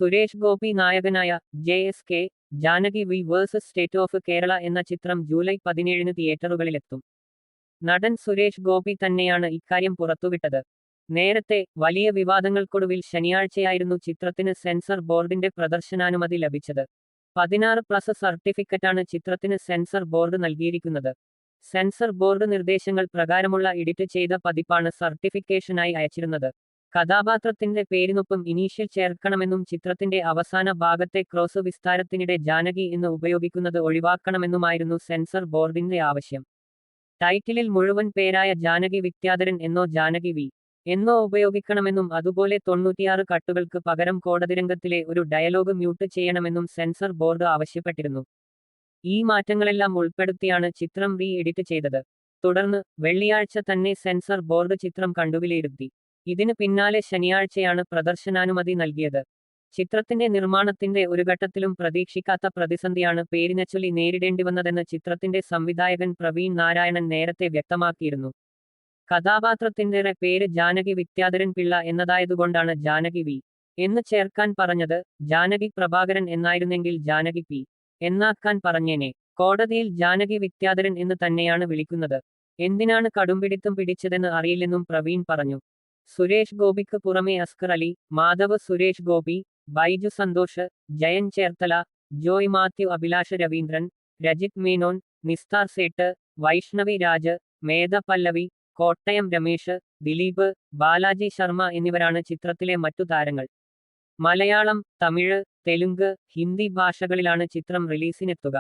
സുരേഷ് ഗോപി നായകനായ JSK Janaki V versus state of Kerala എന്ന ചിത്രം ജൂലൈ 17 തിയേറ്ററുകളിലെത്തും. നടൻ സുരേഷ് ഗോപി തന്നെയാണ് ഇക്കാര്യം പുറത്തുവിട്ടത്. നേരത്തെ വലിയ വിവാദങ്ങൾക്കൊടുവിൽ ശനിയാഴ്ചയായിരുന്നു ചിത്രത്തിന് സെൻസർ ബോർഡിന്റെ പ്രദർശനാനുമതി ലഭിച്ചത്. 16+ സർട്ടിഫിക്കറ്റാണ് ചിത്രത്തിന് സെൻസർ ബോർഡ് നൽകിയിരിക്കുന്നത്. സെൻസർ ബോർഡ് നിർദ്ദേശങ്ങൾ പ്രകാരമുള്ള എഡിറ്റ് ചെയ്ത പതിപ്പാണ് സർട്ടിഫിക്കേഷനായി അയച്ചിരുന്നത്. കഥാപാത്രത്തിന്റെ പേരിനൊപ്പം ഇനീഷ്യൽ ചേർക്കണമെന്നും ചിത്രത്തിന്റെ അവസാന ഭാഗത്തെ ക്രോസ് വിസ്താരത്തിനിടെ ജാനകി എന്ന് ഉപയോഗിക്കുന്നത് ഒഴിവാക്കണമെന്നുമായിരുന്നു സെൻസർ ബോർഡിന്റെ ആവശ്യം. ടൈറ്റിലിൽ മുഴുവൻ പേരായ ജാനകി വിദ്യാധരൻ എന്നോ ജാനകി വി എന്നോ ഉപയോഗിക്കണമെന്നും അതുപോലെ 96 കട്ടുകൾക്ക് പകരം കോടതിരംഗത്തിലെ ഒരു ഡയലോഗ് മ്യൂട്ട് ചെയ്യണമെന്നും സെൻസർ ബോർഡ് ആവശ്യപ്പെട്ടിരുന്നു. ഈ മാറ്റങ്ങളെല്ലാം ഉൾപ്പെടുത്തിയാണ് ചിത്രം റീ എഡിറ്റ് ചെയ്തത്. തുടർന്ന് വെള്ളിയാഴ്ച തന്നെ സെൻസർ ബോർഡ് ചിത്രം കണ്ടുവിലയിരുത്തി. ഇതിന് പിന്നാലെ ശനിയാഴ്ചയാണ് പ്രദർശനാനുമതി നൽകിയത്. ചിത്രത്തിന്റെ നിർമ്മാണത്തിന്റെ ഒരു ഘട്ടത്തിലും പ്രതീക്ഷിക്കാത്ത പ്രതിസന്ധിയാണ് പേരിനെച്ചൊല്ലി നേരിടേണ്ടിവന്നതെന്ന് ചിത്രത്തിന്റെ സംവിധായകൻ പ്രവീൺ നാരായണൻ നേരത്തെ വ്യക്തമാക്കിയിരുന്നു. കഥാപാത്രത്തിന്റെ പേര് ജാനകി വിദ്യാധരൻ പിള്ള എന്നതായതുകൊണ്ടാണ് ജാനകി വി എന്ന് ചേർക്കാൻ പറഞ്ഞത്. ജാനകി പ്രഭാകരൻ എന്നായിരുന്നെങ്കിൽ ജാനകി പി എന്നാക്കാൻ പറഞ്ഞേനെ. കോടതിയിൽ ജാനകി വിദ്യാധരൻ എന്ന് തന്നെയാണ് വിളിക്കുന്നത്. എന്തിനാണ് കടുംപിടിത്തം പിടിച്ചതെന്ന് അറിയില്ലെന്നും പ്രവീൺ പറഞ്ഞു. സുരേഷ് ഗോപിക്ക് പുറമെ അസ്കർ അലി, മാധവ് സുരേഷ് ഗോപി, ബൈജു സന്തോഷ്, ജയൻ ചേർത്തല, ജോയ് മാത്യു, അഭിലാഷ് രവീന്ദ്രൻ, രജിത് മേനോൻ, നിസ്താർ സേട്ട്, വൈഷ്ണവി രാജ്, മേധ പല്ലവി, കോട്ടയം രമേശ്, ദിലീപ്, ബാലാജി ശർമ്മ എന്നിവരാണ് ചിത്രത്തിലെ മറ്റു താരങ്ങൾ. മലയാളം, തമിഴ്, തെലുങ്ക്, ഹിന്ദി ഭാഷകളിലാണ് ചിത്രം റിലീസിനെത്തുക.